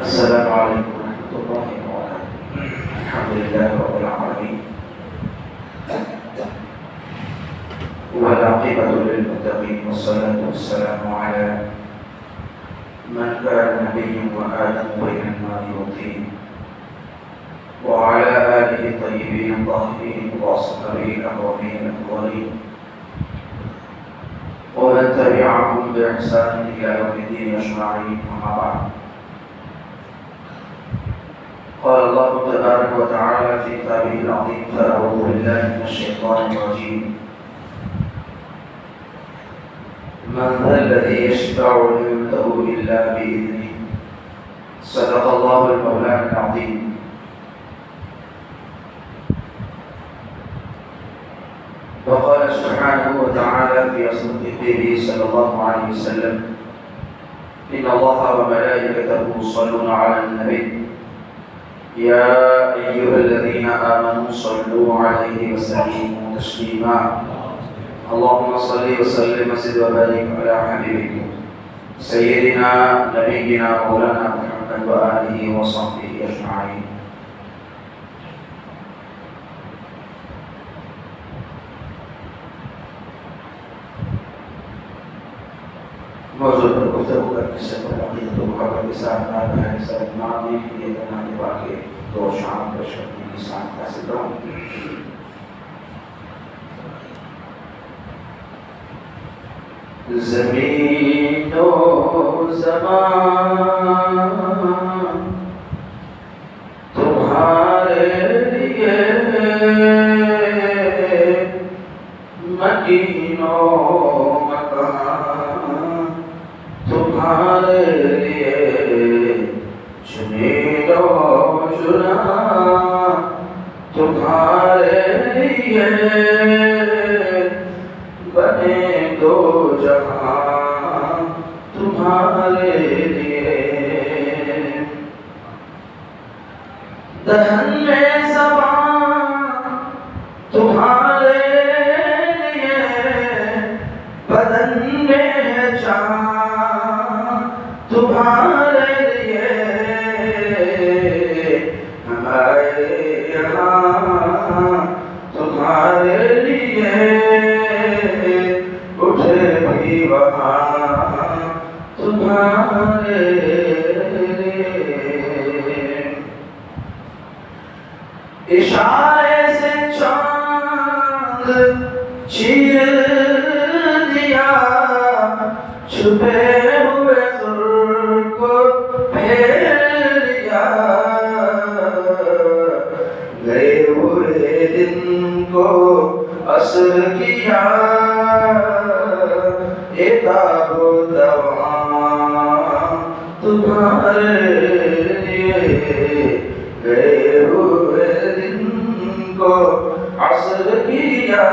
السلام عليكم ورحمة الله وبركاته. الحمد لله رب العالمين والعاقبة للمتقين والصلاة والسلام على من كان نبيا وآدم بين الماء والطين وعلى آله الطيبين الطاهرين وأصحابه الأكرمين الأفضلين ومن تبعهم بإحسان إلى يوم الدين أجمعين. أما بعد، قال الله تبارك وتعالى في كتابه العظيم: فأعوذ بالله من الشيطان الرجيم: من ذا الذي يشفع عنده إلا بإذنه. صدق الله المولان العظيم. وقال سبحانه وتعالى في أصل كتابه صلى الله عليه وسلم: إن الله وملائكته يصلون على النبي يا أيها الذين آمنوا صلوا عليه وسلموا تسليما. اللهم صل وسلم وزد وبارك على حبيبك سيدنا نبينا مولانا محمد وآله وصحبه أجمعين. موضوع پر گفتگو کرنے سے پہلے عقیدت و محبت کے ساتھ نام سلمان یہ بنانے والے دو شام پر شکری کی ساتھ حاصل کروں. زمین و زمان تمہارے لیے مکین و مکان تمہارے لیے جمیل و جنا تمہارے لیے بنے دو جہاں تمہارے لیے. دہن میں زبان تمہارے لیے بدن میں ہے جان تمہارے لیے. ہمارے یہاں تمہارے لیے اٹھے بھی وہاں تمہارے لیے. اشارے سے چاند چیر دیا چھپے ہوئے سر کو پھیر لیا. گئے ہوئے دن کو عصر کیا عتاب و دوام تمہارے لیے. گئے ہوئے دن کو عصر کیا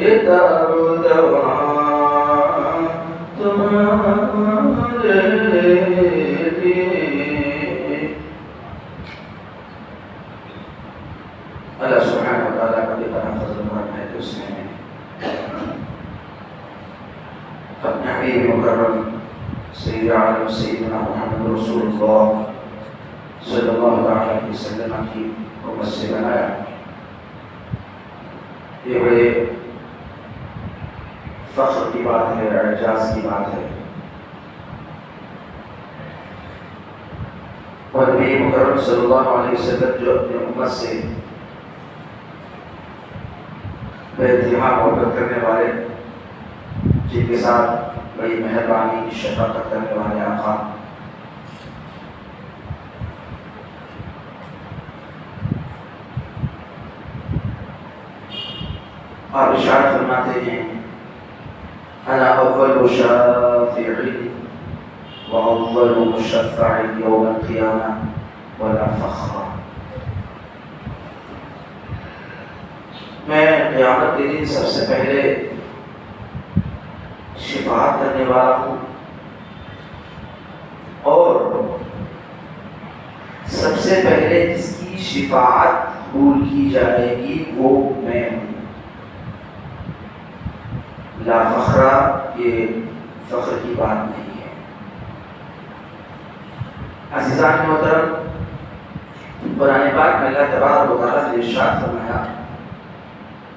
عتاب و دوام تمہارے لیے. اللہ سبحانہ وتعالیٰ کا بڑا فضل و کرم ہے کہ اس نے اپنے حبیب مکرم سید عالم سیدنا محمد رسول اللہ صلی اللہ علیہ وسلم کی امت سے بنایا. یہ بڑے فخر کی بات ہے، اعجاز کی بات ہے. اور نبی مکرم صلی اللہ علیہ وسلم جو اپنے امت سے بے انتہا محبت کرنے والے، جن کے ساتھ بڑی مہربانی شفقت کرنے والے آقا، آپ ارشاد فرماتے ہیں: انا اول شافع واول مشفع یوم القیامہ ولا فخر. میں قیامت کے دن سب سے پہلے شفاعت کرنے والا ہوں اور سب سے پہلے جس کی شفاعت قبول کی جائے گی وہ میں ہوں. لا فخرہ یہ فخر کی بات نہیں ہے. عزیزان محترم، قرآن پاک میں اللہ تبارک و تعالیٰ نے ارشاد فرمایا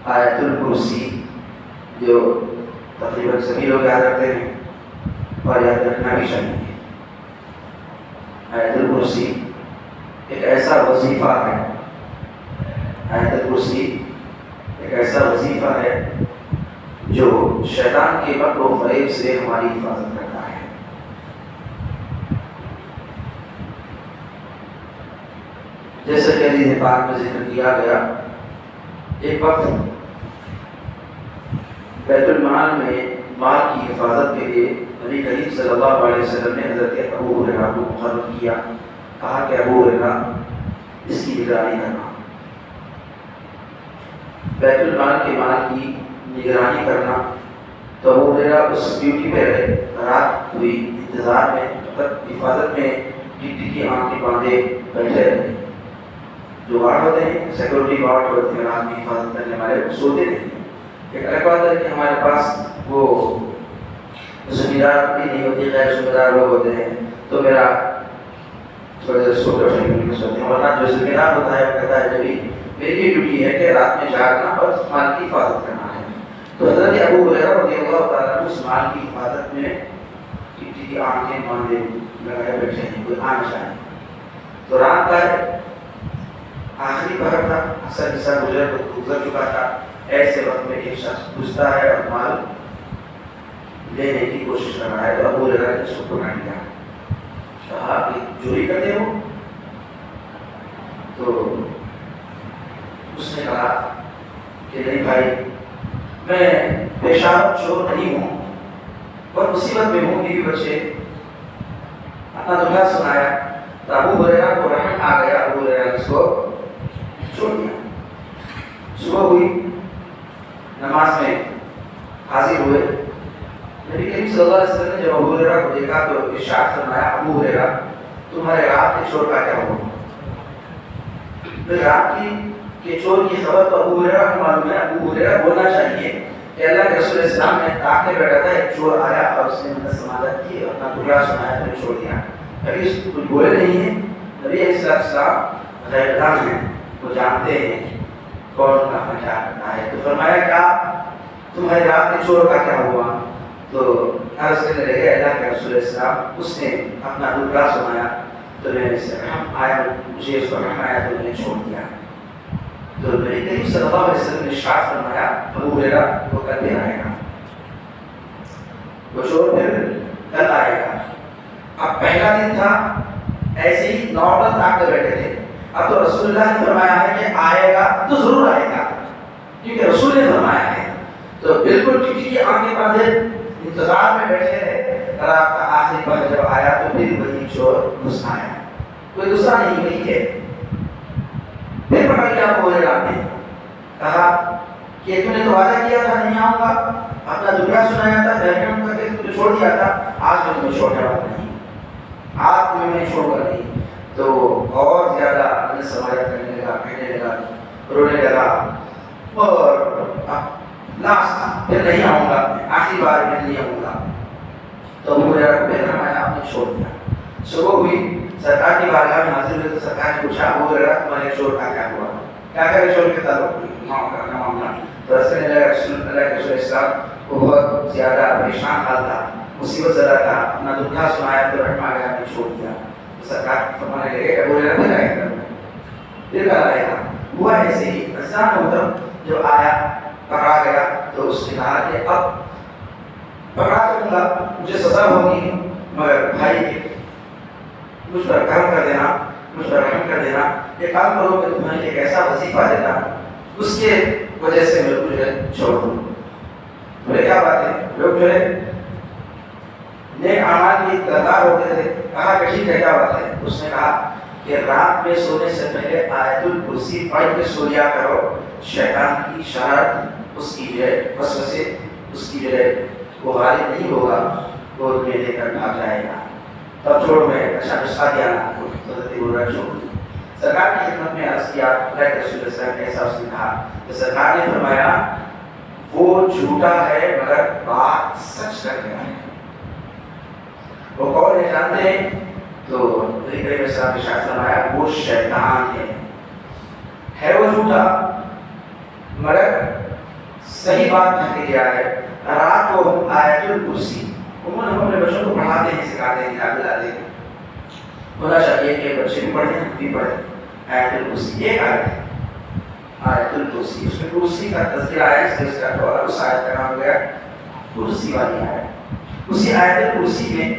آیت الکرسی، جو تقریباً سبھی لوگ یاد رکھتے ہیں اور یاد رکھنا بھی چاہیے. آیت الکرسی ایک ایسا وظیفہ ہے، آیت الکرسی ایک ایسا وظیفہ ہے جو شیطان کے مکر و فریب سے ہماری حفاظت کرتا ہے. جیسا کہ حدیث پاک میں ذکر کیا گیا، ایک وقت بیت المال میں مال کی حفاظت کے لیے نبی کریم صلی اللہ علیہ وسلم نے حضرت ابو ہریرہ کو مقرر کیا. کہا کہ ابو ہریرہ اس کی نگرانی کرنا، بیت المال کے مال کی نگرانی کرنا. تو ابو ہریرہ اس ڈیوٹی پہ رہے. رات ہوئی، انتظار میں، حفاظت میں ڈیوٹی کی آنکھیں باندھے بیٹھے رہے. جو گارڈ ہوتے ہیں، سیکورٹی گارڈ ہوتے ہیں، رات کی حفاظت کرنے والے سوتے نہیں. ایک الگ بات ہے کہ ہمارے پاس وہ ذمہ دار بھی نہیں ہوتی، غیر ذمہ دار لوگ ہوتے ہیں، تو میرا تھوڑا دیر سو کر سوتے ہیں. ورنہ جو ذمہ دار ہوتا ہے وہ کہتا ہے جبھی میری ڈیوٹی ہے کہ رات میں جاگنا اور مال کی حفاظت کرنا ہے. تو حضرت ابو ہریرہ رضی اللہ تعالیٰ عنہ اس مال کی حفاظت میں ڈیوٹی کی آنکھیں باندھے لگائے بیٹھے ہیں، کوئی آنا چاہے. تو رات کا آخری پہر تھا، اکثر حصہ گزر چکا تھا. ایسے وقت میں ایک شخص گھستا ہے اور مال لینے کی کوشش کر رہا ہے. تو ابو ہریرہ نے اس کو پکڑ لیا. کہا کہ چوری کرتے ہو؟ تو اس نے کہا کہ نہیں بھائی، میں پیشاب چور نہیں ہوں، اور مصیبت میں ہوں، بیوی بچے. اپنا دکھا سنایا. تو ابو ہریرہ کو رحم آ گیا. ابو ہریرہ نے اس کو چھوڑ دیا. صبح ہوئی، نماز میں حاضر ہوئے. نبی کریم صلی اللہ علیہ وسلم نے جب ابو ہریرہ کو دیکھا تو ارشاد فرمایا ابو ہریرہ تمہارے رات کے چور کا کیا ہوا؟ رات کے چور کی خبر تو ابو ہریرہ کو معلوم ہے. ابو ہریرہ بولنا چاہیے کہ اللہ کے رسول السلام نے تاکہ بیٹھا تھا، ایک چور آیا اور اس نے مدد سماجت کی، اپنا ٹکڑا سنایا تو چھوڑ دیا. ابھی کچھ بولے نہیں ہیں. نبی علیہ السلام غیب دان ہیں، وہ جانتے ہیں کون کہاں کیا کرنا ہے. تو فرمایا کیا تمہاری رات کے چور کا کیا ہوا؟ تو عرض کرنے لگے اللہ کے رسول السلام اس نے اپنا ٹکڑا سنایا تو میں نے رحم آیا، مجھے اس پر رحم آیا تو میں نے چھوڑ دیا. تو نبی کریم صلی اللہ علیہ وسلم نے ارشاد فرمایا ابو ہریرہ وہ کل دن آئے گا، وہ چور پھر کل آئے گا. اب پہلا دن تھا، ایسے ہی نارمل تاکتے بیٹھے تھے. اب تو رسول اللہ نے فرمایا ہے کہ آئے گا تو ضرور آئے گا، کیونکہ رسول نے فرمایا ہے. تو بالکل ٹکی کی آنکھیں باندھے انتظار میں بیٹھے رہے. رات کا آخری پہر جب آیا تو پھر وہی چور گھس آیا، کوئی دوسرا نہیں، وہی ہے. پھر پکڑ لیا ابو ہریرہ نے. کہا کہ تم نے تو وعدہ کیا تھا نہیں آؤں گا، اپنا دکھا سنایا تھا، بہرحم کر کے تم نے چھوڑ دیا تھا، آج میں تمہیں چھوڑنے والا نہیں، آج تمہیں میں چھوڑ کر نہیں. تو اور زیادہ سماجت کرنے لگا، کہنے لگا، رونے لگا. اور لاسٹ پھر نہیں آؤں گا، آخری بار میں نہیں آؤں گا. تو ابو ہریرہ کو بہرحم آیا، آپ نے چھوڑ دیا. صبح ہوئی، سرکار کی بارگاہ میں حاضر ہوئے تو سرکار نے پوچھا ابو ہریرہ تمہارے چور کا کیا ہوا؟ کیا کرے چور کے تعلق کرنا معاملہ. تو رسول اللہ کے اسلام کو بہت زیادہ پریشان حال تھا، مصیبت زدہ تھا. اپنا دکھا سنایا تو رحم آ گیا، آپ نے چھوڑ دیا. سرکار فرمانے لگے ابو ہریرہ پھر آئے گا، پھر کل آئے گا. ہوا ایسے ہی. اسلام محترم جو آیا پکڑا گیا تو اس نے کہا کہ اب پکڑا کروں گا، مجھے سزا ہوگی، مگر بھائی مجھ پر کرم کر دینا، مجھ پر رحم کر دینا. یہ کام کرو کہ تمہیں ایک ایسا وظیفہ دیتا اس کے وجہ سے میرے کو جو ہے چھوڑ دوں. بولے کیا بات ہے؟ لوگ جو ہے نیک اعمال کی طلبگار ہوتے تھے. کہا کہ ٹھیک ہے، کیا بات ہے؟ اس نے کہا کہ رات میں سونے سے پہلے آیت الکرسی پڑھ کے سو جایا کرو. شیطان کی شرارت، اس کی جو ہے وسوسے، اس کی جو ہے وہ غالب نہیں ہوگا، وہ تمہیں لے کر بھاگ جائے گا. تب چھوڑ میں اچھا نسخہ دیا نا، حضرت ابو ہریرہ چھوڑ. سرکار کی خدمت میں عرض کیا اللہ کے رسول اللہ صلی اللہ علیہ وسلم ایسا اس نے کہا کہ سرکار نے فرمایا وہ جھوٹا ہے مگر بات سچ کر گیا ہے. وہ کون ہے جانتے ہیں؟ تو نبی کریم صلی اللہ علیہ وسلم نے فرمایا وہ شیطان ہے وہ جھوٹا مگر صحیح بات کہہ کے گیا ہے. رات کو ہم آیت الکرسی عموماً ہم اپنے بچوں کو پڑھاتے ہیں سکھاتے ہیں دلاتے ہیں. ہونا چاہیے کہ بچے بھی پڑھیں ہم بھی پڑھیں. آیت الکرسی ایک آیت ہے آیت الکرسی. اس میں کرسی کا تذکرہ آیا اس لیے اس کا دوبارہ اس آیت کا نام گیا کرسی والی آیت. اسی آیت الکرسی میں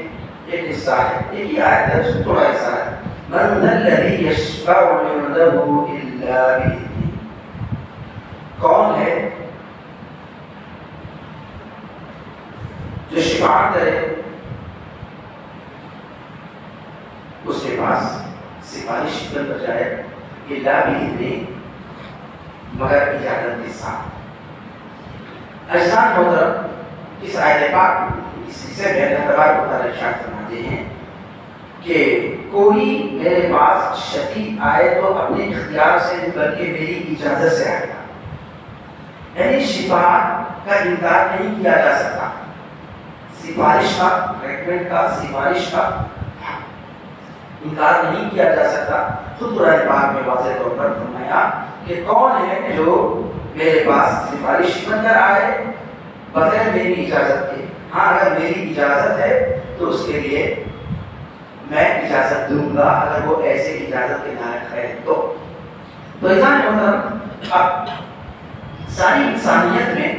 ایک حصہ ہے ایک ہی آیت ہے اس میں تھوڑا حصہ ہے من ذا الذی یشفع عنده الا بإذنہ. کون ہے جو شفاعت کرے اس کے پاس سفارش کر بجائے الا بإذنہ مگر اجازت کے ساتھ. اجزان محترم اس آیت پاک اس سے میں اللہ تبارک و تعالیٰ ارشاد فرماتے ہیں کہ کوئی میرے پاس شفیع آئے تو اپنے اختیار سے بلکہ میری اجازت سے آئے گا. یعنی شفاعت کا انکار نہیں کیا جا سکتا. سفارش کا ریکمنڈ کا سفارش کا انکار نہیں کیا جا سکتا. خود قرآن پاک میں واضح طور پر فرمایا کہ کون ہے جو میرے پاس سفارش بن کر آئے بغیر میری اجازت کے. ہاں اگر میری اجازت ہے تو اس کے لیے میں اجازت دوں گا اگر وہ ایسے اجازت کے لائق ہے تو. اب ساری انسانیت میں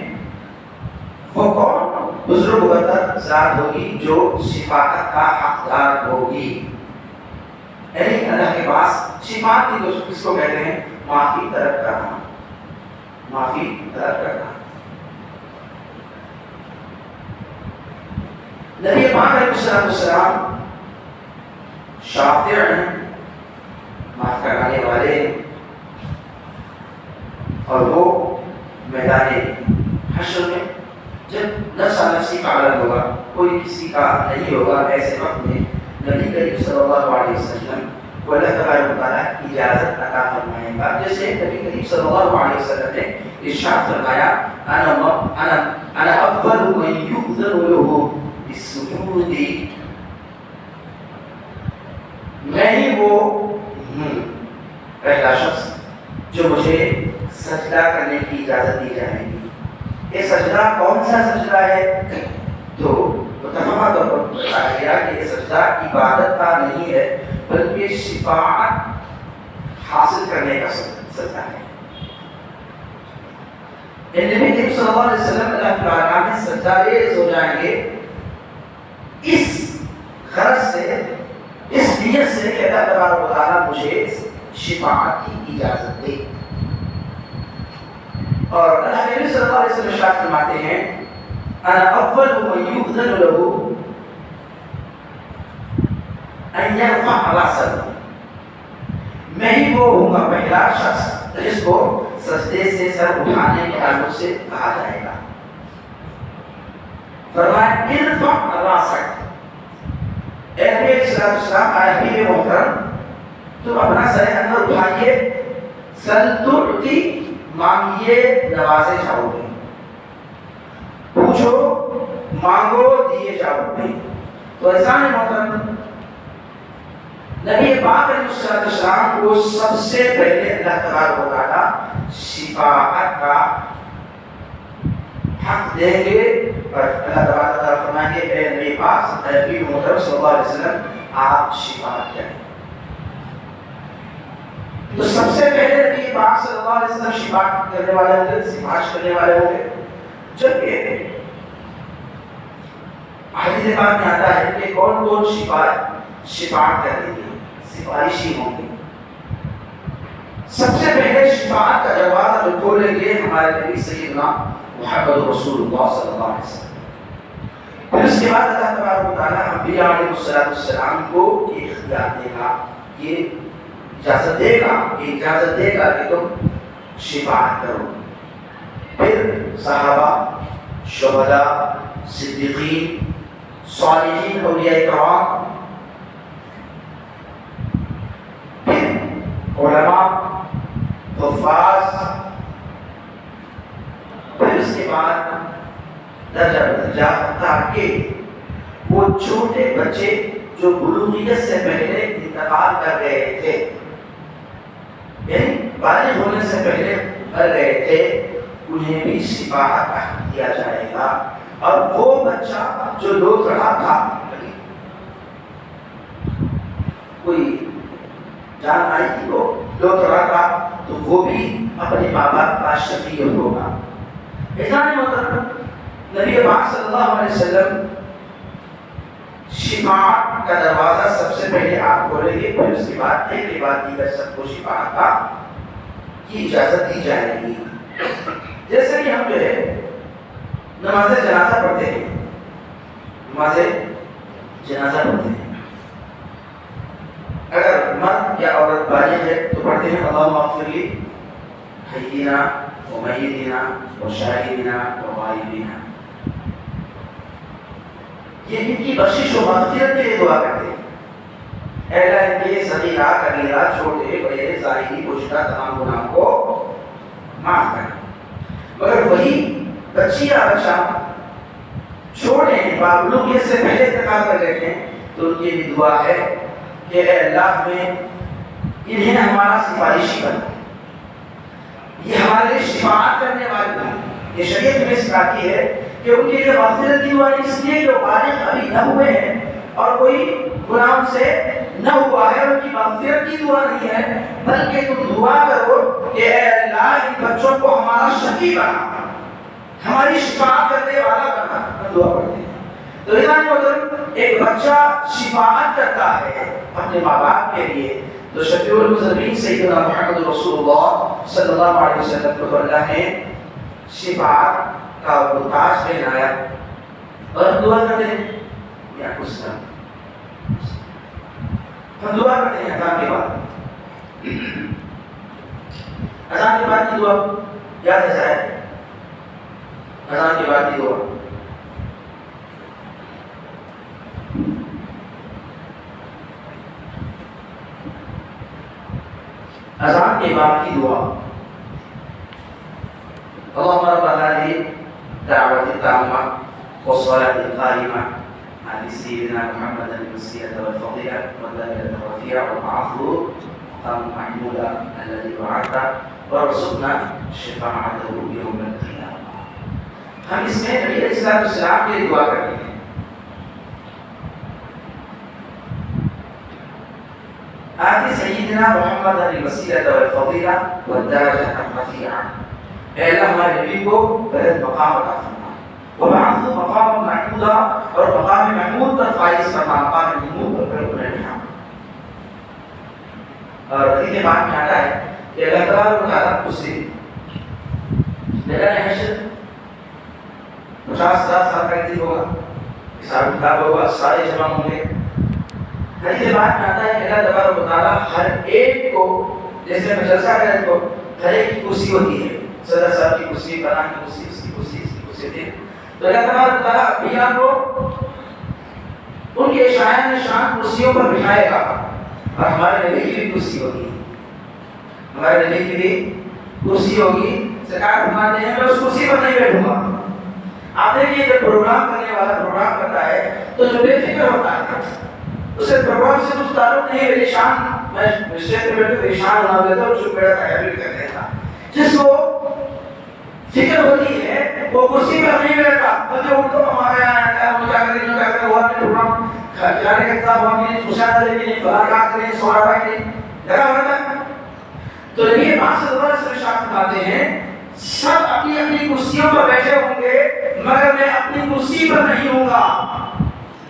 وہ کون بزرگ وقت ذات ہوگی جو شفاعت کا حقدار ہوگی. یعنی اللہ کے پاس شفاعت کی کس کو کہتے ہیں؟ معافی طلب کرنا. معافی طلب کرنا. نبی پاک علیہ السلام شافع ہیں معاف کرنے والے اور وہ میدان حشر میں جب نفسا نفسی کا عالم ہوگا کوئی کسی کا نہیں ہوگا ایسے وقت میں نبی کریم صلی اللہ علیہ وسلم کو اللہ تبارک و تعالیٰ اجازت عطا فرمائے گا. جیسے نبی کریم صلی اللہ علیہ وسلم نے ارشاد فرمایا انا اول من یؤذن له بالسجود. میں ہی وہ پہلا شخص جو مجھے سجدہ کرنے کی اجازت دی جائے گی. یہ سجدہ کون سا سجدہ ہے؟ تو متفقہ طور پر بتایا گیا کہ یہ سجدہ عبادت کا نہیں ہے بلکہ شفاعت حاصل کرنے کا سجدہ ہے. نبی کریم صلی اللہ علیہ وسلم اللہ تعالیٰ میں سجدہ ریز ہو جائیں گے اس غرض سے اس نیت سے کہ اللہ تبارک و تعالیٰ مجھے شفاعت کی اجازت دے. اور اللہ کے نبی صلی اللہ علیہ وسلم ارشاد فرماتے ہیں انا اول من یؤذن له ان يرفع راسه. میں ہی وہ ہوں گا پہلا شخص جس کو سجدے سے سر اٹھانے کے تعلق سے کہا جائے گا. فرمایا ارفع راسک. اے نبی صلی اللہ علیہ وسلم اے حبیب محترم تم اپنا سر اندر اٹھائیے. سل تعطی مانگیے نوازے جاؤ گے. پوچھو مانگو دیے جاؤ گے. تو ایسا محترم نبی پاک علیہ السلام کو سب سے پہلے اللہ تبارک و تعالیٰ شفاعت کا حق دیں گے. اور اللہ تبارک و تعالیٰ فرمائیں گے اے نبی پاک نبی محترم صلی اللہ علیہ وسلم آپ شفاعت کریں. تو سب سے پہلے نبی پاک صلی اللہ علیہ وسلم شفاعت کرنے والے ہوں گے سفارش کرنے والے ہوں گے. جبکہ حدیث پاک میں آتا ہے کہ کون کون شفاعت کریں گے سفارشی ہوں گے. سب سے پہلے شفاعت کا دروازہ جو کھولیں گے ہمارے نبی سیدنا محمد رسول اللہ صلی اللہ علیہ وسلم. پھر اس کے بعد اللہ تبارک و تعالیٰ انبیاء علیہ السلام کو یہ اختیار دے گا یہ اجازت دے گا کہ تم شفاعت کرو. پھر صحابہ شہداء صدیقین صالحین اولیاء کرام پھر علماء حفاظ پھر اس کے بعد درجہ بدرجہ تاکہ وہ چھوٹے بچے جو بلوغیت سے پہلے انتقال کر رہے تھے، یعنی بالغ ہونے سے پہلے مر رہے تھے، انہیں بھی شفاعت کا حق دیا جائے گا۔ اور وہ بچہ جو لوٹ رہا تھا، کوئی جان آئی تھی وہ لوٹ رہا تھا، تو وہ بھی اپنے ماں باپ کا شفیع ہوگا۔ اذان محترم، نبی پاک صلی اللہ علیہ وسلم شفاعت کا دروازہ سب سے پہلے آپ کھولیں گے، پھر اس کے بعد ایک کے بعد دیگر سب کو شفاعت کی اجازت دی جائے گی۔ جیسے کہ ہم جو ہے نماز جنازہ پڑھتے ہیں، نماز جنازہ پڑھتے ہیں، اگر مرد یا عورت بالغ ہے تو پڑھتے ہیں اللہم اغفر لی حیینا و میتینا و شاہدینا و غائبینا، یہ ان کی بخشش و مغفرت کے لیے دعا کرتے ہیں، اے اللہ ان کے صغیرہ کبیرہ چھوٹے بڑے ظاہری پوشیدہ تمام گناہوں کو معاف کر۔ مگر وہی بچی یا بچہ چھوڑے ہیں، بلوغیت سے پہلے انتقال کر رہے ہیں، تو ان کی بھی دعا ہے کہ اے اللہ میں انہیں ہمارا سفارشی بنا، یہ ہمارے لیے شفاعت کرنے والے ہیں۔ یہ شریعت میں سکھاتی ہے کہ ان کے لیے مغفرت کی دعا اس لیے جو بالغ ابھی نہ ہوئے ہیں اور کوئی گناہ سے نہ ہوا ہے، ان کی مغفرت کی دعا نہیں ہے، بلکہ تم دعا کرو کہ اے اللہ ان بچوں کو ہمارا شفیع بنا، ہماری شفاعت کرنے والا بنا، دعا کرتے ہیں۔ تو ایک بچہ شفاعت کرتا ہے اپنے ماں باپ کے لیے، تو شفیع المذنبین سیدنا محمد رسول اللہ صلی اللہ علیہ وسلم کو اللہ نے شفاعت کا وہ تاج پہنایا، اور دعا کرتے ہیں یا کچھ نہ، ہم دعا کرتے ہیں اذان کے بعد، اذان کے بعد کی دعا یاد ہے شاید، اذان کے بعد کی دعا اذان کے بعد کی دعا اللهم رب هذه الدعوة التامة والصلاة القائمة على سيدنا محمد الوسيلة والفضيلة والدرجة الرفيعة وابعثه مقام محمودا الذي وعدته وارزقنا شفاعته يوم القيامة۔ ہم اس میں نبی علیہ السلام کے لیے دعا کرتے ہیں، آتی سیدنا محمد الوسیلة والفضیلہ والدرجة الرفیعہ، اے اللہ ہمارے نبی کو بلند مقام عطا فرما، وبعثہ مقام محمودا، اور مقام محمود پر فائز فرما، مقام محمود پر انہیں بٹھا۔ اور حدیث پاک میں آتا ہے کہ اللہ تعالیٰ اس دن میدان حشر 50,000 سال کا ایک دن ہوگا، حساب کتاب ہوگا، سارے جمع ہوں گے۔ حدیث پاک میں آتا ہے کہ اللہ تبارک و تعالیٰ ہر ایک کو، جیسے میں جلسہ کریں تو ہر ایک کی کرسی ہوتی ہے، صدر صاحب کی کرسی، فلاں کی کرسی، اس کی کرسی، اس کی کرسی تھی، تو اللہ تبارک و تعالیٰ انبیاء کو ان کے شایان نشان کرسیوں پر بٹھائے گا، اور ہمارے نبی کی بھی کرسی ہوگی، ہمارے نبی کی بھی کرسی ہوگی۔ سرکار فرماتے ہیں میں اس کرسی پر نہیں بیٹھوں گا۔ آپ دیکھیے جب پروگرام کرنے والا پروگرام کرتا ہے تو جو بے فکر ہوتا ہے اسے پروگرام سے کچھ تعلق نہیں، پریشان، میں اسٹیج پہ بیٹھے پریشان ہونا دیتا ہوں، چپ بیٹھا تھا کر دیتا۔ جس کو فکر ہوتی ہے وہ کرسی پر نہیں بیٹھتا، بلکہ ان کو ہمارے یہاں ہم کیا کریں، کیا کریں، وہ پروگرام جانے کا کتاب ہوگی، مشاہدہ لیکن فلاکات کریں، سوارا بھائی لگا ہوتا ہے۔ تو یہ بات سے دوبارہ سے ارشاد فرماتے ہیں سب اپنی اپنی کرسیوں پر بیٹھے ہوں گے، مگر میں اپنی کرسی پر نہیں ہوں گا۔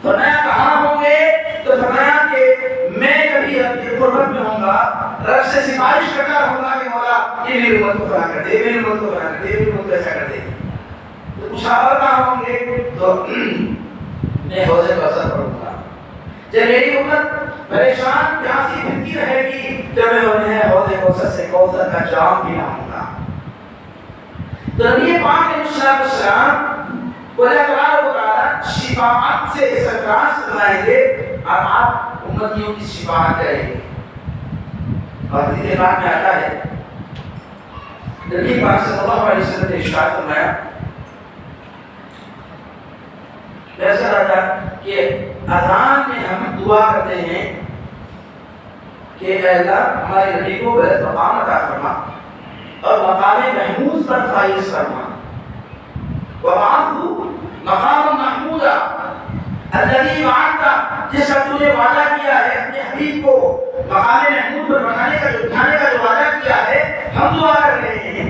فرمایا کہاں ہوں گے؟ تو فرمایا کہ میں کبھی اپنی قربت میں ہوں گا، رب سے سفارش کرتا رہوں گا کہ مولا یہ میری امت کو فلاں کر دے، میری امت کو فلاں کر دے، میری امت کو ایسا کر دے۔ تو مشاور کہاں ہوں گے؟ تو میں حوض کوثر پڑھوں گا۔ جب میری امت پریشان پیاسی پھرتی رہے گی تو میں انہیں حوض کوثر سے کوثر کا جام پلاؤں گا۔ تو نبی پاک علیہ السلام کو اللہ تعالیٰ کو شفاعت سے سرفراز فرمائیں گے، اور آپ امتیوں کی شفاعت کریں گے۔ اور حدیث پاک میں آتا ہے نبی پاک صلی اللہ علیہ وسلم نے ارشاد فرمایا، ایسا رہا کہ کہ اذان میں ہم دعا کرتے ہیں کہ اے اللہ ہمارے نبی کو بلند مقام عطا فرما اور مقام محمود پر فائز فرما، وَبَعَثْهُ مَقَامًا مَحْمُودًا الَّذِي وَعَدْتَ، جس کا تو نے وعدہ کیا ہے اپنے حبیب کو مقام محمود پر بٹھانے کا، جو وعدہ کیا ہے، ہم دعا کر رہے ہیں،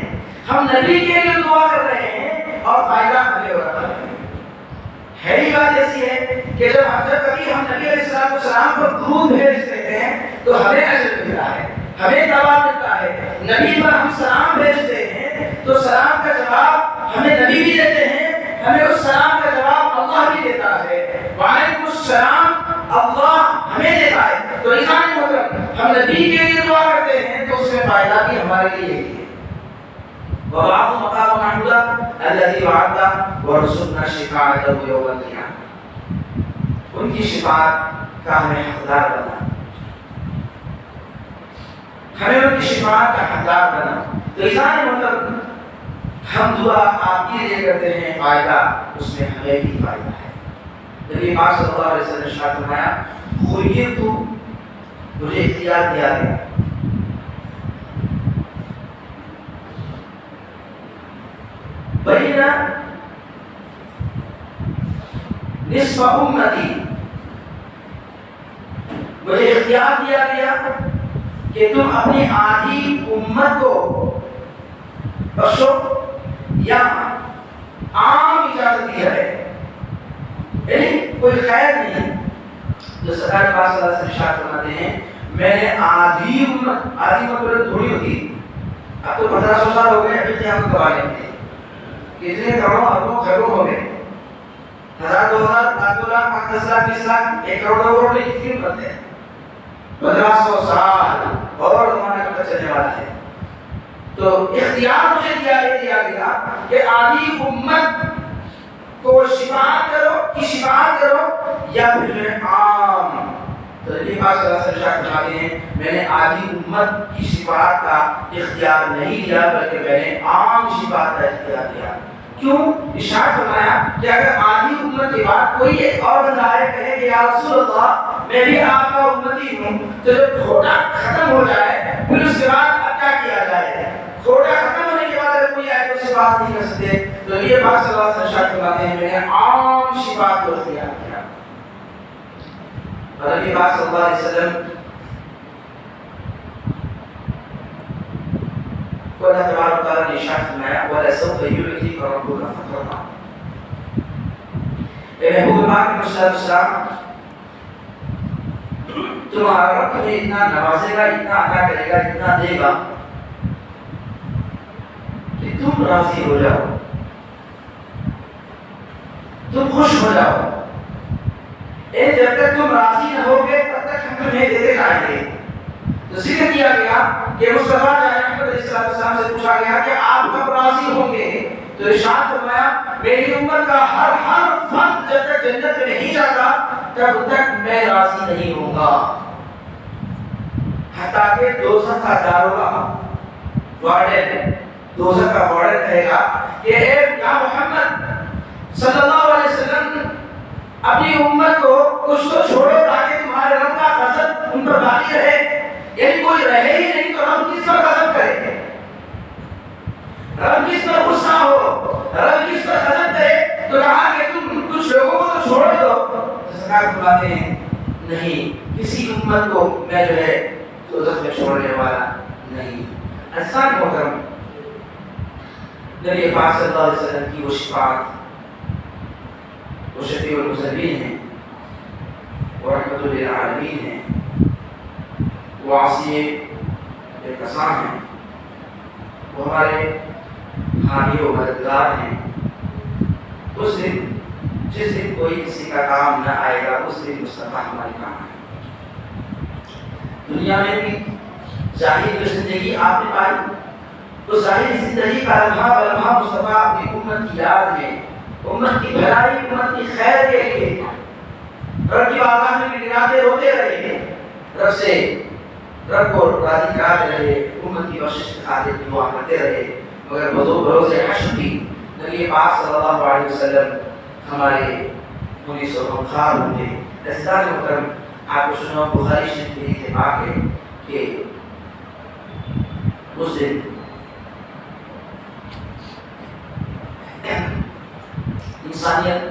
ہم نبی کے لیے دعا کر رہے ہیں اور فائدہ ہمیں ہو رہا ہے۔ ہی بات ایسی ہے کہ جب کبھی ہم نبی علیہ السلام پر درود بھیجتے ہیں تو ہمیں اجر ملتا ہے، ہمیں ثواب ملتا ہے۔ نبی پر ہم سلام بھیجتے ہیں تو سلام کا جواب ہمیں نبی بھی دیتے ہیں، ہمیں اس سلام کا جواب اللہ بھی دیتا ہے۔ وعلیکم السلام اللہ ہمیں دیتا ہے۔ تو انسان محترم، ہم نبی کے لیے دعا کرتے ہیں تو اس میں فائدہ بھی ہمارے لیے ہے۔ وَبَعَثْهُ مَقَامًا مَحْمُودًا الَّذِي وَعَدْتَ وَارْزُقْنَا شَفَاعَتَهُ يَوْمَ الْقِيَامَةِ، ان کی شفاعت کا ہمیں حقدار بنا، ہمیں ان کی شفاعت کا حقدار بنا۔ تو انسان محترم، ہم دعا آپ کے لیے کرتے ہیں، فائدہ اس میں ہمیں بھی فائدہ ہے۔ نبی پاک صلی اللہ علیہ وسلم نے ارشاد فرمایا، خُیِّرْتُ، مجھے اختیار دیا گیا بین نصف امتی، مجھے اختیار دیا گیا کہ تم اپنی آدھی امت کو بخشو یا عام اجازت دی ہے، یعنی کوئی خیر نہیں۔ جو سرکار پاک صلی اللہ علیہ وسلم ارشاد فرماتے ہیں، میں نے آدھی امت تھوڑی ہوتی، اب تو 1500 سال ہو گئے، ابھی قیامت کب آنے میں کتنے کروڑوں اربوں خیروں ہو گئے، 1000 2000 لاکھ 2 لاکھ 5 10 لاکھ 20 لاکھ 1 کروڑ 2 کروڑ کتنے کرتے ہیں؟ 1500 سال اور زمانہ کب چلنے والا ہے۔ تو اختیار مجھے دیا گیا کہ آدھی امت کو شفاعت کرو یا پھر جو ہے عام۔ تو نبی پاک صلی اللہ علیہ وسلم فرماتے ہیں، میں نے آدھی امت کی شفاعت کا اختیار نہیں دیا بلکہ میں نے عام شفاعت کا اختیار دیا۔ کیوں؟ ارشاد فرمایا کہ اگر آدھی امت کے بعد کوئی ایک اور بندہ آئے کہے کہ یا رسول اللہ میں بھی آپ کا امتی ہوں، تو جب کھوٹا ختم ہو جائے پھر اس کے بعد اب کیا کیا جائے؟ کھوٹا ختم ہونے کے بعد اگر کوئی آئے تو اس سے بات نہیں کر سکتے۔ تو یہ بات صلی اللہ علیہ وسلم ارشاد فرماتے ہیں، میں نے عام شفاعت کو اختیار کیا۔ اور نبی پاک صلی اللہ علیہ وسلم کو اللہ تبارک و تعالیٰ نے ارشاد فرمایا، وَلَسَوْفَ يُعْطِيكَ رَبُّكَ فَتَرْضَىٰ۔ اے محبوب پاک صلی اللہ علیہ وسلم، تمہارا رب تمہیں اتنا نوازے گا، اتنا عطا کرے گا، اتنا دے گا کہ تم راضی ہو جاؤ، تم خوش ہو جاؤ۔ جب تک تم راضی نہ ہوگے تب تک ہم تمہیں دیتے جائیں گے۔ تو ذکر کیا گیا کہ مصطفیٰ احمد علیہ السلام سے پوچھا گیا کہ آپ کب راضی ہوں گے؟ تو ارشاد فرمایا، میری امت کا ہر فرد جب تک جنت میں نہیں جاتا تب تک میں راضی نہیں ہوں گا، حتیٰ کہ دوزخ کا داروغہ وارڈن، دوزخ کا وارڈن کہے گا کہ اے یا محمد صلی اللہ علیہ وسلم، اپنی امت کو کچھ تو چھوڑو تاکہ تمہارے رب کا غضب ان پر باقی رہے۔ یعنی کوئی رہے ہی نہیں تو رب کس پر غضب کرے؟ رب کس پر غصہ ہو؟ رب کس پر غضب کرے؟ تو کہا کہ تم کچھ لوگوں کو تو چھوڑ دو۔ تو سرکار فرماتے ہیں، نہیں، کسی امت کو میں جو ہے دوزخ میں چھوڑنے والا نہیں۔ انسان محترم، نبی پاک صلی اللہ علیہ وسلم کی وہ شفاعت، وہ شفیع المذنبین ہیں، وہ رحمت للعالمین ہیں، وہ عاصی کساں ہیں، وہ ہمارے حامی و مددگار ہیں۔ اس دن جس دن کوئی کسی کا کام نہ آئے گا اس دن مصطفیٰ ہمارے کام آئے گا۔ دنیا میں بھی ظاہر جو زندگی آپ نے پائی، تو ظاہر زندگی کا لمحہ بلمحہ مصطفیٰ اپنی امت کی یاد میں، امت کی بھلائی، امت کی خیر کے لیے رب کی بارگاہ میں گراتے روتے رہے، رب کو راضی کراتے رہے، امت کی بخشش کی خاطر دعا کرتے رہے۔ مگر بروز حشر بھی نبی پاک صلی اللہ علیہ وسلم ہمارے پولیس اور خار ہوں گے. عزیزان محترم آپ کو سنو بخاری شریف میں اتفاق ہے کہ اس دن انسانیت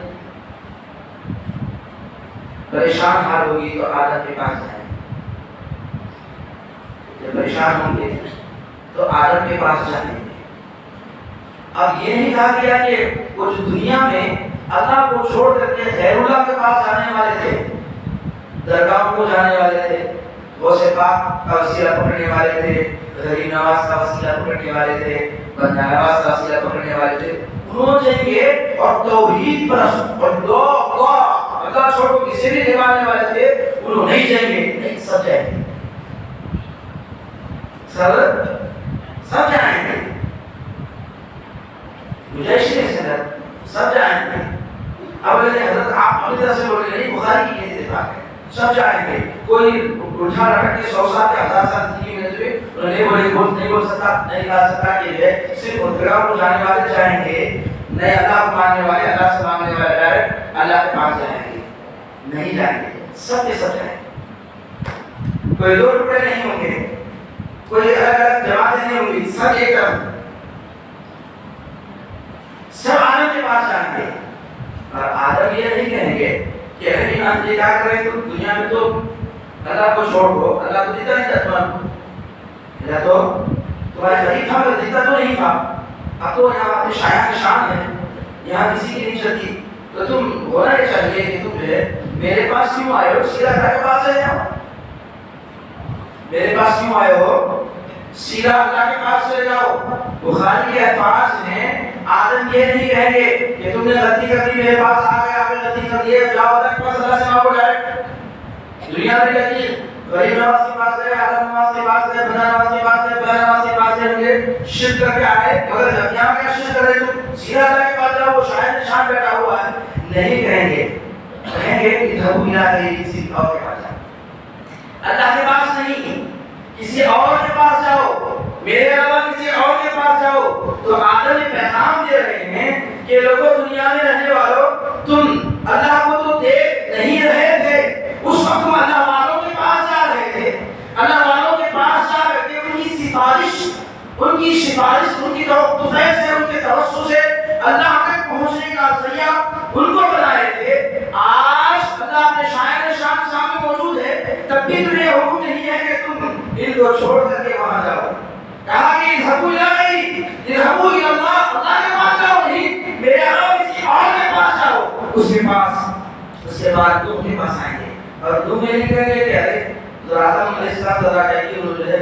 پریشان حال ہوگی تو آدم کے پاس جائیں. جب پریشان ہوں گے تو آدم کے پاس جائیں گے. اب یہ نہیں کہا گیا کہ وہ جو دنیا میں اللہ کو چھوڑ کر کے غیر اللہ کے پاس جانے والے تھے, درگاہوں کو جانے والے تھے, غوث پاک کا وسیلہ پکڑنے والے تھے, غریب نواز کا وسیلہ پکڑنے والے تھے, بندہ نواز کا وسیلہ پکڑنے والے تھے, انہوں جائیں گے اور توحید پرست اور اللہ چھوڑ کو کسی بھی نبھانے والے تھے, انہوں نہیں جائیں گے. نہیں, سب جائیں گے, سب جائیں گے. گنجائش نہیں ہے, سب جائیں گے. اب حضرت آپ اپنی طرف سے بول رہے ہیں بخاری کی کیسی اتفاق ہے, سب جائیں گے. کوئی الٹا رکھ کے 100 سال یا 1000 سال زندگی میں ہوئے انہوں نے نہیں بول سکتا, نہیں کہا سکتا کہ یہ صرف درگاہ کو جانے والے جائیں گے, نہیں اللہ کو ماننے والے, اللہ سے مانگنے والے ڈائریکٹ اللہ کے پاس جائیں گے. نہیں جائیں گے, سب کے سب جائیں گے. کوئی دو ٹکڑے نہیں ہوں گے, کوئی الگ الگ جماعتیں نہیں ہوں گی, سب ایک طرف, سب آدم کے پاس جائیں گے. اور آدم یہ نہیں کہیں گے کہ اگر ایمان یہ کیا کریں تو دنیا میں تو اللہ کو چھوڑ دو, اللہ کو دیتا نہیں تھا تمہارا, اللہ تو تمہارے قریب تھا مگر دیتا تو نہیں تھا. اب تو یہاں اپنے شایان کی شان ہے, یہاں کسی کی نہیں چلتی, تو تم ہونا یہ چاہیے کہ تم جو ہے میرے پاس کیوں آئے ہو, سیدھا اللہ کے پاس ہے. میرے پاس کیوں آئے ہو, سیدھا اللہ کے پاس چلے جاؤ. بخاری کے الفاظ میں آدم یہ نہیں کہیں گے کہ تم نے غلطی کر دی, میرے پاس آ گئے, آپ نے غلطی کر دی ہے, جاؤ اللہ کے پاس, اللہ سے مانگو ڈائریکٹ. دنیا میں غلطی غریب نواز کے پاس گئے, آدم نواز کے پاس گئے, بندہ نواز کے پاس گئے, بندہ نواز کے پاس گئے, شرک کر کے آئے, مگر جب یہاں کیا شرک کر رہے تو سیدھا اللہ کے پاس جاؤ, وہ شاید نشان بیٹھا ہوا ہے. نہیں کہیں گے, کہیں گے کہ دھبو ملا گئی کسی اور کے پاس جاؤ, اللہ کے پاس نہیں, کسی اور کے پاس جاؤ, میرے علاوہ کسی اور کے پاس جاؤ. تو آدم یہ پیغام دے رہے ہیں کہ لوگوں دنیا میں رہنے والوں, تم اللہ کو تو دیکھ نہیں رہے تھے, اس وقت تم اللہ والوں کے پاس جا رہے تھے, اللہ والوں کے پاس جا کر کے ان کی سفارش, ان کی توفیق سے, ان کے توسل سے اللہ تک پہنچنے کا ذریعہ ان کو بنائے تھے. آج اللہ اپنے شاعر شان سامنے موجود ہے, تب بھی تمہیں یہ حکم نہیں ہے کہ تم ان کو چھوڑ کر کے وہاں جاؤ. کہا کہ اذهبوا الى اللہ, اللہ کے پاس جاؤ, نہیں میرے علاوہ کسی اور کے پاس جاؤ. اس کے بعد تم کے پاس آئیں گے, اور تم یہ نہیں کہیں گے کہ ارے آدم علیہ السلام ذرا کہ انہوں نے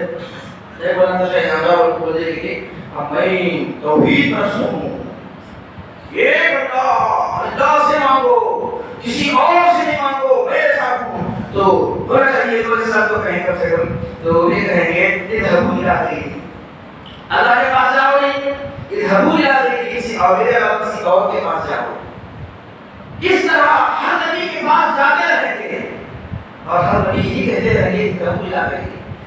یہ بولا تھا شاید ہمارا اور بولے کہ میں توحید پرست ہوں, ایک اللہ سے مانگو, کسی اور سے نہیں مانگو, میرے ساتھ ہوں. تو ہونا چاہیے تو اس ساتھ تو کہیں کم سے کم تو یہ کہیں گے اذهبوا الى اللہ کے پاس جاؤ, نہیں اذهبوا الى کسی اور کے پاس جاؤ. اس طرح ہر نبی کے پاس جاتے رہیں گے اور ہر نبی ہی کہتے رہیں گے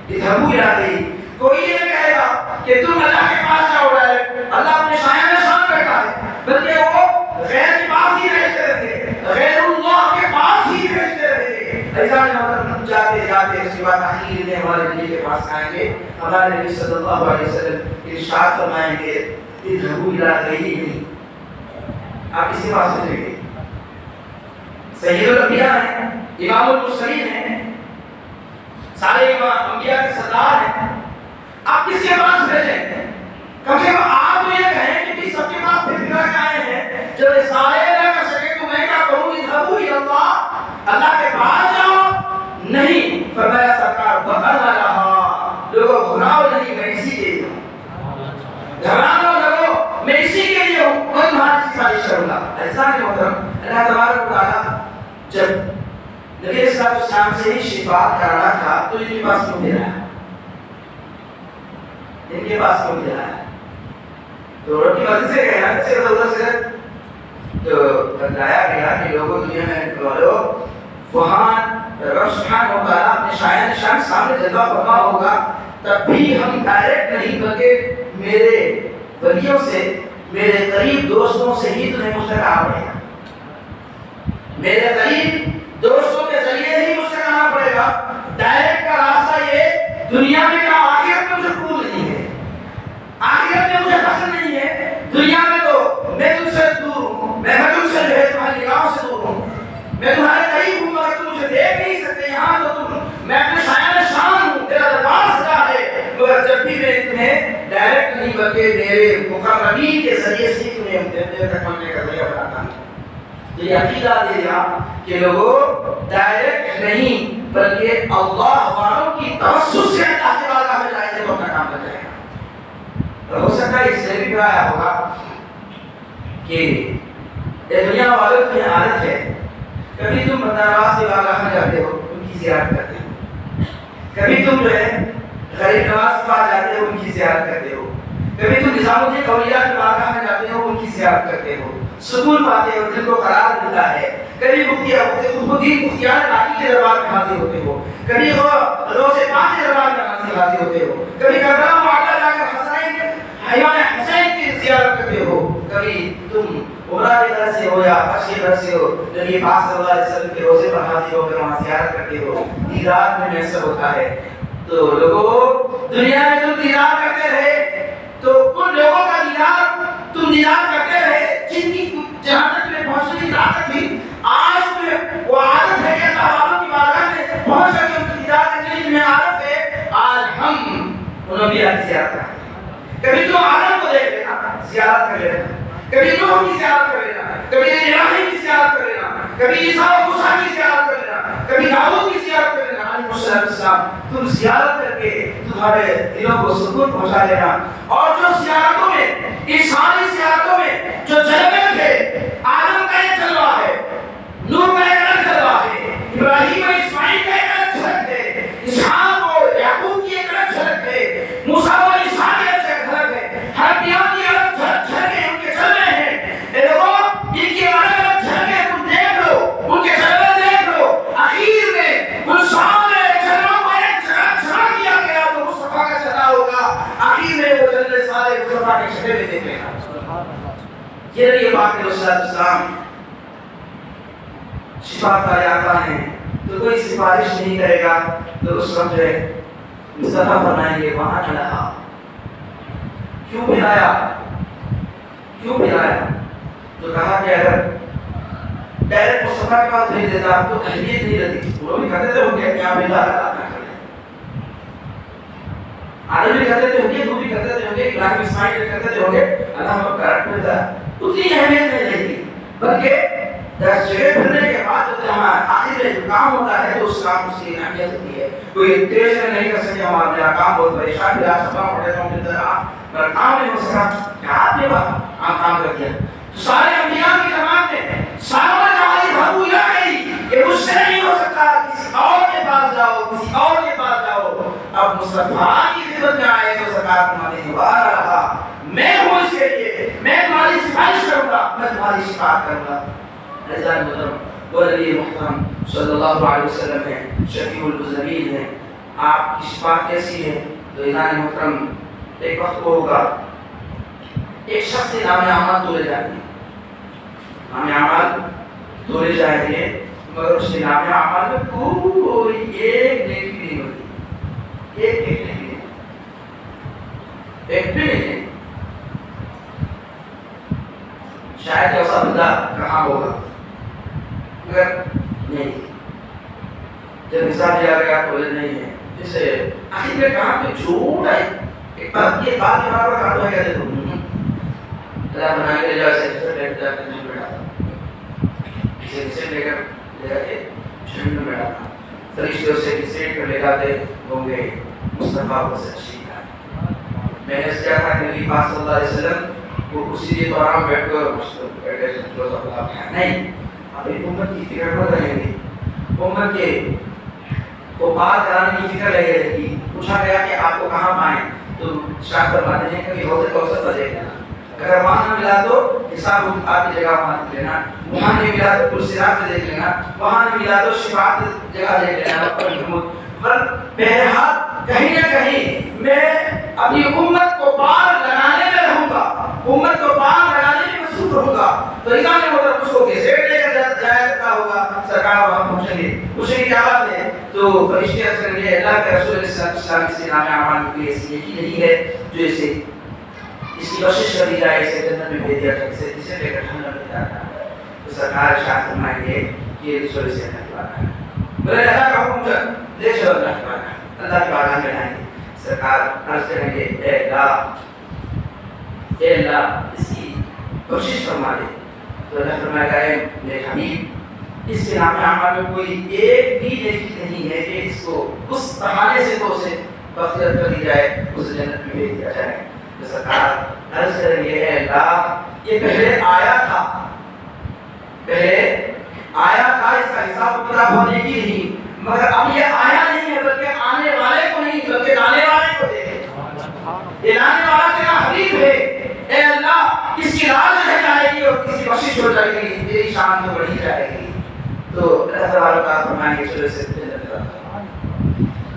اذهبوا الى. کوئی یہ کہے گا کہ تم اللہ کے پاس جاؤ ڈائریکٹ, اللہ اپنے شایان شان بیٹھا ہے, بلکہ وہ غیر کے پاس ہی بھیجتے رہتے, غیر اللہ کے پاس ہی بھیجتے رہتے. ایسا نہیں جاتے اس کے بعد آخری دن ہمارے نبی کے پاس آئیں گے, ہمارے نبی صلی اللہ علیہ وسلم ارشاد فرمائیں گے اذهبوا الى غیرہ. آپ کسی پاس بھیجیں گے, سید الانبیاء ہیں, امام المرسلین ہیں, سارے انبیاء کے سردار ہیں, آپ کس کے پاس بھیجیں؟ کم سے کم آپ تو یہ کہیں کہ سب کے پاس بھیج کر آئے ہیں, جب سارے نہ کر سکے تو میں کیا کروں, اذهبوا الى اللہ, اللہ کے پاس جاؤ. نہیں فرمایا سرکار بغنا رہا, لوگوں گھبراؤ نہیں, میں اسی کے لیے ہوں, گھبراؤ لوگوں میں اسی کے لیے ہوں, میں تمہاری سفارش کروں گا. ایسا نہیں محترم, اللہ تبارک و تعالیٰ جب نبی صلی اللہ علیہ وسلم سے ہی شفا کرانا تھا تو ان کے پاس کیوں دے رہا ہے, ان کے پاس کیوں دے رہا ہے؟ تو رب کی مرضی سے کہنا, کسی ضرورت سے تو بتایا گیا کہ لوگوں دنیا میں لوگ وہاں رب سبحانہ و تعالیٰ اپنے شایان شان سامنے جلوہ فرما ہوگا, تب بھی ہم ڈائریکٹ نہیں بلکہ میرے ولیوں سے, میرے قریب دوستوں سے ہی تمہیں مجھ تک آ پڑے گا. میرے قریب دوستوں کے ذریعے ہی مجھ سے کہنا پڑے گا. ڈائریکٹ کا راستہ یہ دنیا میں کہا آخرت میں مجھے قبول نہیں ہے, آخرت میں مجھے پسند نہیں ہے. دنیا میں تو میں تم سے دور ہوں, میں تم سے جو ہے تمہاری نگاہوں سے دور ہوں, میں تمہارے قریب ہوں مگر تم مجھے دیکھ نہیں سکتے. یہاں تو تم, میں اپنے شایان شان ہوں, تیرا دربار سجا ہے, مگر جب بھی میں تمہیں ڈائریکٹ نہیں بلکہ میرے مقربین کے ذریعے سے تمہیں دیر تک پہنچنے کا ذریعہ بتاتا ہوں. تو یہ عقیدہ دے دیا کہ لوگوں ڈائریکٹ نہیں بلکہ اللہ والوں کی توسط سے اللہ کے بارگاہ میں جائیں گے تو اپنا کام کر جائے گا. اور ہو سکتا ہے اس سے بھی آیا ہوگا کہ یہ دنیا والوں کی عادت ہے, کبھی تم بندرواس کے بارگاہ میں جاتے ہو ان کی زیارت کرتے ہو, کبھی تم جو ہے غریب نواز کے پاس جاتے ہو ان کی زیارت کرتے ہو, کبھی تم نظام الدین اولیاء کے بارگاہ میں جاتے ہو ان کی زیارت کرتے ہو, سکون پاتے ہو, دل کو قرار ملتا ہے. کبھی خودین مختیار باقی کے دربار میں حاضر ہوتے ہو, کبھی روز پاک کے دربار میں حاضر ہوتے ہو, کبھی کربلا معاہدہ جا کر حسین حیوان حسین کی زیارت کرتے ہو, کبھی تم عمرہ کی طرف سے ہو یا حج کی طرف سے ہو نبی پاک صلی اللہ علیہ وسلم کے روزے پر حاضر ہو کر وہاں زیارت کرتے ہو. دیدار میں میسر ہوتا ہے. تو لوگوں دنیا میں تم دیدار کرتے رہے تو ان لوگوں کا دیدار تم دیدار کرتے رہے جن کی جہاں تک میں پہنچنے کی طاقت تھی. آج تمہیں وہ عادت ہے کہ اللہ والوں کی بارگاہ میں پہنچ کر کے ان کی دیدار کرنے کی تمہیں عادت ہے. آج ہم انہوں بھی آج زیارت کرتے ہیں. کبھی تم آدم کو دیکھ لینا زیارت کر لینا, کبھی نوح کی زیارت کر لینا, کبھی ابراہیم کی زیارت کر لینا, کبھی عیسیٰ و موسیٰ کی زیارت کر لینا, کبھی داؤد کی زیارت کر لینا علیہ السلام. تم زیارت کر کے تمہارے دلوں کو سکون پہنچا لینا. اور جو زیارتوں میں, انسانی زیارتوں میں جو جلوے تھے, آدم کا ایک جلوہ ہے, نوح کا ایک الگ جلوہ ہے, ابراہیم و اسماعیل کا ایک الگ جھلک ہے, اسحاق و یعقوب کی ایک الگ جھلک ہے, موسیٰ و عیسیٰ کی ایک جھلک ہے, ہر انبیاء کی الگ جھلک ہے, ان کے جلوے ہیں. اے لوگوں ان کی الگ الگ جھلکیں تم دیکھ لو, ان کے جلوے دیکھ لو. اخیر میں ان سارے جلووں کو ایک جگہ جمع کیا گیا تو مصطفیٰ کا چلا ہوگا. آخر میں وہ جلوے سارے مصطفیٰ کے چہرے میں دیکھ لینا. یہ نبی پاک علیہ السلام شفاعت والے آقا ہیں, تو کوئی سفارش نہیں کرے گا تو اس وقت جو ہے مصطفیٰ فرمائیں گے وہاں چلا. کیوں پلایا, کیوں پلایا؟ تو کہا کہ اگر ڈائریکٹ مصطفیٰ کے پاس بھیج دیتا تو اہمیت نہیں رہتی. وہ بھی کہتے تھے کہ کیا بھیجا اللہ نہ کرے, آدم بھی کہتے تھے ہوگے, وہ بھی کہتے تھے ہوگے, ابراہیم اسماعیل بھی کہتے تھے ہوگے, اللہ ہم کر بھیجا, اتنی اہمیت نہیں رہتی. بلکہ 10 جگہ پھرنے کے بعد جب آخر میں کام ہوتا ہے تو اس کام سے اہمیت ہوتی ہے. کوئی تیز نہیں کر سکے, ہمارا میرا کام بہت پریشان بھی آج سب پڑے تو میرا کام نہیں ہو سکا, ہاتھ میں کام کر دیا. تو سارے انبیاء کی جماعت میں ساروں نے کہا بھگو یا گئی, یہ مجھ سے نہیں ہو سکتا, کسی اور کے پاس جاؤ, کسی اور کے پاس جاؤ. اب مصطفیٰ کی خدمت میں آئے تو زکات تمہاری دوبارہ رہا, میں ہوں اس کے لیے, میں تمہاری سفارش کروں گا, میں تمہاری شفاعت کروں گا. عزیزان محترم, وہ نبی محترم صلی اللہ علیہ وسلم ہیں, شفیع المذنبین ہیں. آپ کی شفاعت کیسی ہے؟ تو عزیزان محترم ایک وقت کو ہوگا ایک شخص کے نام اعمال تولے جائیں گے, نام اعمال تولے جائیں گے, مگر اس کے نام اعمال میں کوئی ایک نیکی نہیں ہوتی, ایک نیکی, ایک بھی نہیں. شاید ایسا بندہ کہاں ہوگا, مگر نہیں. جب حساب لیا گیا تو نہیں ہے. جسے آخر میں کہاں پہ جھوٹ ہے, ایک بات یہ بات کے بارے میں کہا تو ہے کہتے تم اللہ بنا کے لے جا سے بیٹھ جا کے نہیں بیٹھا, اسے لے کر لے جا کے شہر میں بیٹھا تھا. فرشتے اسے کسیٹ کر لے جاتے ہوں گے مصطفیٰ کو سچی ہے. میں نے اس کیا تھا کہ نبی پاک صلی اللہ علیہ وسلم وہ اسی کے دوران بیٹھ کر نہیں, ابھی امت کی فکر مت رہے گی, امت کے کو پار کرانے کی فکر لگے رہے گی. پوچھا گیا کہ آپ کو کہاں پائیں, تو شاہ فرماتے ہیں کہ حوض کوثر پر دیکھ لینا, اگر وہاں نہ ملا تو حساب آپ کی جگہ وہاں دیکھ لینا, وہاں نہیں ملا تو پل صراط پہ دیکھ لینا, وہاں نہیں ملا تو شفاعت جگہ دیکھ لینا. پر بہرحال کہیں نہ کہیں میں اپنی امت کو پار لگانے میں رہوں گا, امت کو پار لگانے میں مصروف رہوں گا. تو اس کو کیسے لے کر جائے کیا ہوگا؟ سرکار وہاں پہنچیں گے، پوچھیں گے کیا بات ہے؟ تو فرشتے عرض کریں گے اللہ کے رسول علیہ السلام اس کے نام اعمال کے ایسی نیکی نہیں ہے جو اسے اس کی بخشش کر دی جائے، اسے جنت میں بھیج دیا جائے، اسے لے کر جہنم میں جاتا ہے۔ تو سرکار ارشاد فرمائیں گے کہ یہ رسول سے اللہ کی بات ہے، بولے اللہ کا حکم کر لے چلو اللہ کی بات ہے، اللہ کی بارگاہ میں لائیں گے۔ سرکار عرض کریں گے اے اللہ اس کی بخشش فرما دے۔ تو اللہ فرمائے گا اے میرے حبیب اس کے نام اعمال میں کوئی ایک بھی نیکی نہیں ہے کہ اس کو اس بہانے سے تو اسے مغفرت کر دی جائے، اسے جنت میں بھیج دیا جائے۔ تو سرکار عرض کریں گے اے اللہ یہ پہلے آیا تھا، اس کا حساب کتاب ہونے کی نہیں، مگر اب یہ آیا نہیں ہے بلکہ آنے والے کو نہیں بلکہ لانے والے کو دے۔ یہ لانے والا تیرا حبیب ہے، اے اللہ اس کی راز رہ جائے گی اور کسی بخشش ہو جائے گی، تیری شان تو بڑھی جائے گی۔ تو اللہ تعالیٰ کا فرمائیں گے چلو اسے جنت میں۔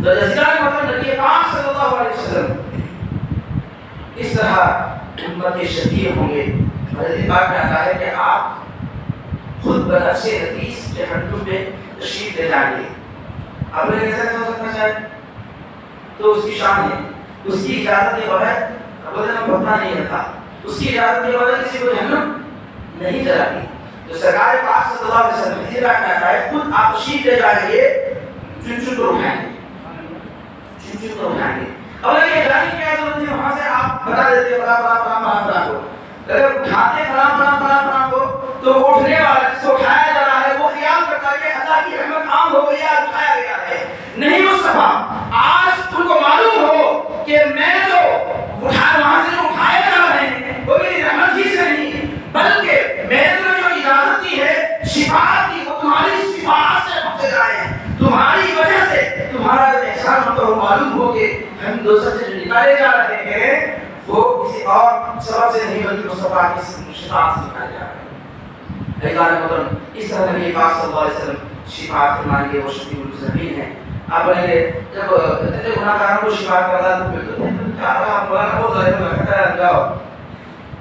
تو جزیرہ محترم نبی پاک صلی اللہ علیہ وسلم اس طرح امت کے شفیع ہوں گے۔ حدیث پاک میں آتا ہے کہ آپ خود بنفس حدیث جہنم میں تشریف لے جائیں گے۔ آپ نے کیسے ہو سکتا شاید؟ تو اس کی شان ہے، اس کی اجازت کے بغیر ابدا پتہ نہیں رہتا، اس کی اجازت کے بغیر کسی کو جہنم نہیں جلاتی۔ تو سرکار پاک صلی اللہ علیہ وسلم حدیث پاک میں آتا ہے خود آپ تشریف لے جائیں گے، چن چن کو اٹھائیں گے، چن چن کو اٹھائیں گے۔ اور یہ جانے کی کیا ضرورت ہے؟ وہاں سے آپ بتا دیتے فلاں فلاں فلاں فلاں فلاں کو، اگر اٹھاتے فلاں فلاں فلاں فلاں کو تو وہ اٹھنے والا جس کو اٹھایا جا رہا ہے وہ خیال کرتا ہے کہ اللہ کی رحمت عام ہو گئی ہے، اٹھایا گیا ہے۔ نہیں مصطفیٰ، آج تم کو معلوم ہو کہ میں جو وہاں سے جو اٹھائے جا رہے ہیں وہ میری رحمت ہی سے نہیں بلکہ میں نے تمہیں جو اجازت دی ہے شفاعت کی، وہ تمہاری شفاعت سے پہنچے جائے ہیں، تمہاری وجہ سے تمہارا احسان ہوتا ہو معلوم ہو کہ ہم دوسرے سے جو نکالے جا رہے ہیں وہ کسی اور سبب سے نہیں بلکہ مصطفیٰ کی شفاعت سے نکالے جا رہے ہیں۔ ایمان محترم اس طرح نبی پاک صلی اللہ علیہ وسلم شفاعت فرمائیں گے، وہ شفیع المذنبین ہیں۔ آپ بولیں گے جب اتنے گناہ گاروں کو شفاعت کرتا تو پھر تو کیا رہا مولانا بہت ظاہر لگتا ہے جاؤ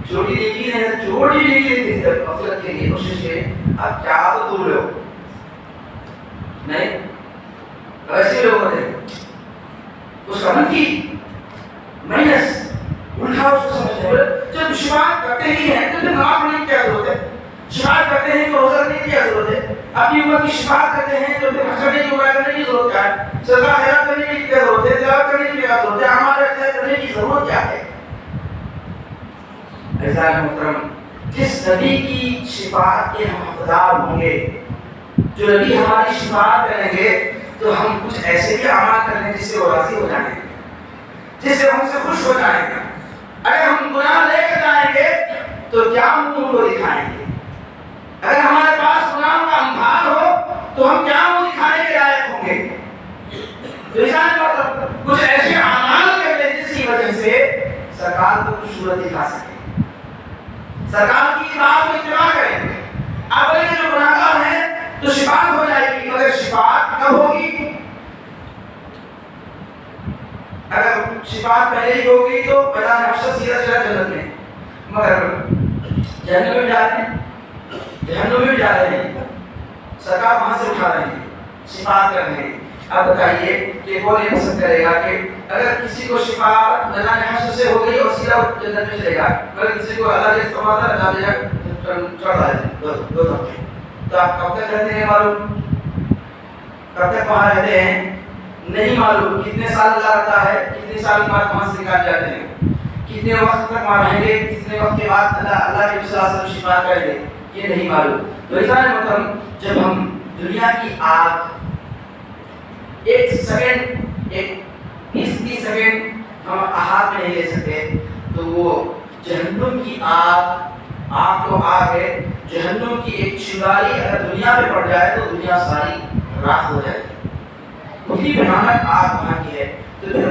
چھوٹی نیکی ہے، چھوٹی نیکی ہے غفلت کے لیے کوشش کریں، آپ کیا تو دور رہے ہو نہیں ایسے لوگ ہوتے ہیں اس کا منفی مائنس الٹا اس کو سمجھتے ہیں۔ جب شفاعت کرتے ہی ہیں تو نماز پڑھنے کی کیا ضرورت ہے؟ شفاعت کرتے ہیں تو روزہ رکھنے کی کیا ضرورت ہے؟ اپنی امت کی شفاعت کرتے ہیں تو پھر حج کرنے کی عمرہ کرنے کی ضرورت کیا ہے؟ صدقہ خیرات کرنے کی کیا ضرورت ہے؟ تلاوت کرنے کی کیا ضرورت ہے؟ اعمال اخلاق کرنے کی ضرورت کیا ہے؟ عزیزان محترم جس نبی کی شفاعت کے ہم حقدار ہوں گے، جو نبی ہماری شفاعت کریں گے تو ہم کچھ ایسے بھی اعمال کریں گے جس سے وہ راضی ہو جائیں گے، جس سے ہم سے خوش ہو جائیں گے۔ اگر ہم گناہ لے کر جائیں گے تو کیا منہ کو دکھائیں گے؟ اگر ہمارے پاس گناہ کا انبار ہو تو ہم کیا منہ دکھانے کے لائق ہوں گے؟ تو کچھ ایسے اعمال کریں جس کی وجہ سے سرکار کو کچھ صورت دکھا سکے، سرکار کی بات کو اتباع کریں گے۔ آپ بولیں گے جو گناہگار ہیں تو شفاعت ہو جائے گی، مگر شفاعت کب ہوگی؟ اگر شفاعت پہلے ہی ہوگی تو میدان حشر سیدھا چلا جنت میں، مگر جہنم میں جا رہے ہیں، جہنم میں جا رہے ہیں، سرکار وہاں سے اٹھا رہے ہیں، شفاعت کر رہے ہیں۔ اب بتائیے کہ کون یہ پسند کرے گا کہ اگر کسی کو شفاعت میدان حشر سے ہو گئی اور سیدھا جنت میں چلے گا، مگر کسی کو اللہ کے استعمال عذاب دے گا چڑھ رہا ہے تو آپ کب تک رہتے ہیں معلوم؟ کب تک وہاں رہتے ہیں نہیں معلوم، کتنے سال اللہ رہتا ہے، کتنے سال کے بعد وہاں سے نکال جاتے ہیں، کتنے وقت تک وہاں رہیں گے، کتنے وقت کے بعد اللہ کے صلی اللہ علیہ وسلم شفاعت کریں گے، یہ نہیں معلوم۔ تو عزیزان محترم جب ہم دنیا کی آگ ایک سیکنڈ، ایک 20 سیکنڈ ہم ہاتھ میں نہیں لے سکتے تو وہ جہنم کی آگ تو آگ ہے، جہنم کی ایک چنگاری اگر دنیا میں پڑ جائے تو دنیا ساری راکھ ہو جائے گی، اتنی بھیانک آگ وہاں کی ہے۔ تو پھر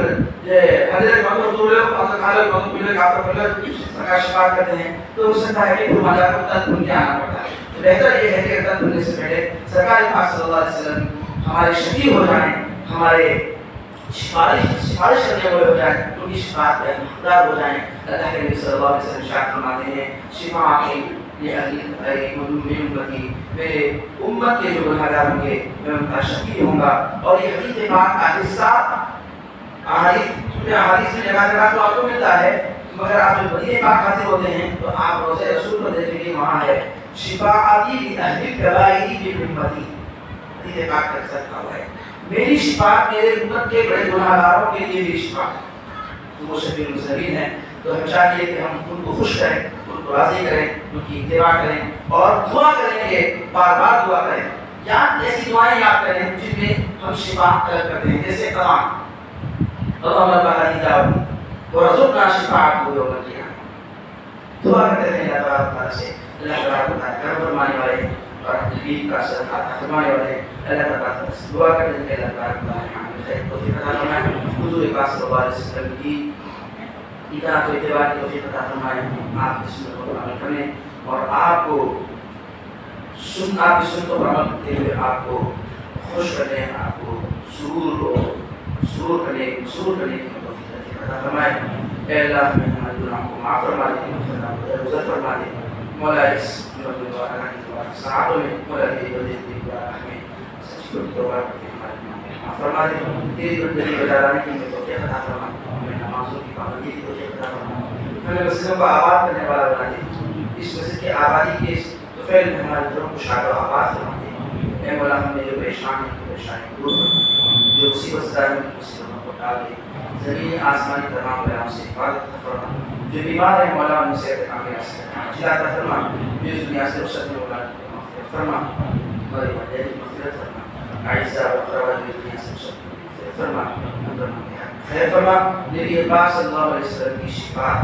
حضرت محمد رسول اللہ شفاعت کرتے ہیں تو اس سے کہ ہمارا تن دھن کے آنا پڑتا ہے، تو بہتر یہ ہے کہ تن دھننے سے پہلے سرکار پاک صلی اللہ علیہ وسلم ہمارے شفیع ہو جائیں، ہمارے سفارش کرنے والے ہو جائیں، ان کی شفاعت میں حقدار ہو جائیں۔ اللہ کے نبی صلی اللہ علیہ وسلم ارشاد فرماتے ہیں شفاعت یہ میری امتی میرے امت کے جو گناہگار ہوں گے میں ان کا شفیع ہوں گا. اور یہ حدیث پاک کا حصہ احادیث میں جگہ جگہ تو آپ کو ملتا ہے، مگر آپ جو مدینہ پاک حاصل ہوتے ہیں تو آپ روزہ رسول کو دیکھیں گے وہاں ہے شفاعتی لأہل الکبائر بأمتی. حدیث پاک کا حصہ کہا ہوا ہے میری شفاعت میرے امت کے بڑے گناہگاروں کے لیے میری شفاعت. تو وہ شفیع المذنبین ہیں، تو ہم چاہیے کہ ہم ان کو خوش کریں، ان کو راضی کریں، ان کی اتباع کریں اور دعا کریں گے، بار بار دعا کریں. یا ایسی دعائیں یاد کریں جن میں ہم شفاعت طلب کرتے ہیں، جیسے قرآن اللہم رب هذه دعوتی ورزقنا شفاعته یوم القیامہ. دعا کرتے ہیں اللہ تبارک و تعالیٰ سے، اللہ تبارک و تعالیٰ کرم فرمانے والے اور دین کا صدقہ عطا فرمانے والے اللہ تبارک و تعالیٰ سے دعا کرتے ہیں کہ اللہ تبارک و تعالیٰ ہمیں خیر توفیق عطا فرمائے. حضور پاک صلی اللہ علیہ وسلم کی اطاعت و اتباع کی توفیق عطا فرمائے. آپ کی سنتوں پر عمل کرنے اور آپ کی سنتوں پر عمل کرتے ہوئے آپ کو خوش کرنے، آپ کو سرور کرنے کی توفیق عطا فرمائے. اے اللہ ہمیں ہمارے گناہوں کو معاف فرما دے، درگزر فرما دے. مولا اس ساعتوں میں مولا تیری بندگی ہمیں سچی توبہ کرتے ہمارے گناہوں کو معاف فرما دے. تیری بندگی بجالانے کی ہمیں توفیق عطا فرما، ہمیں نمازوں کی پابندی کی توفیق عطا فرما، ہمیں مسجدوں کو آباد کرنے والا بنا دے. اس مسجد کی آبادی کے طفیل میں ہمارے دلوں کو شاد و آباد فرما دے. اے مولا ہم نے جو پریشان ہیں پریشانی دور فرما، جو مصیبت زدہ ہیں مصیبتوں کو ٹال دے. زمین آسمانی تمام بلاؤں سے حفاظت فرما. جو بیمار ہیں مولا ان سے کامیاب سے عطا فرما. جو اس دنیا سے رخصت میں مولا مغفرت فرما، ہمارے والدین کی مغفرت فرما. عائشہ و اقربا جو دنیا سے رخصت میں مغفرت فرما، خیر فرما. نبی پاک صلی اللہ علیہ وسلم کی شفاعت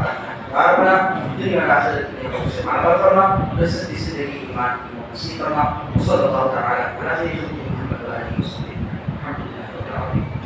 کا بنا دنیا اور آخرت میں ہم سے معاف فرما. رزق کی زندگی ایمان کی نصیب فرما. صلی اللہ تعالی علیہ وسلم.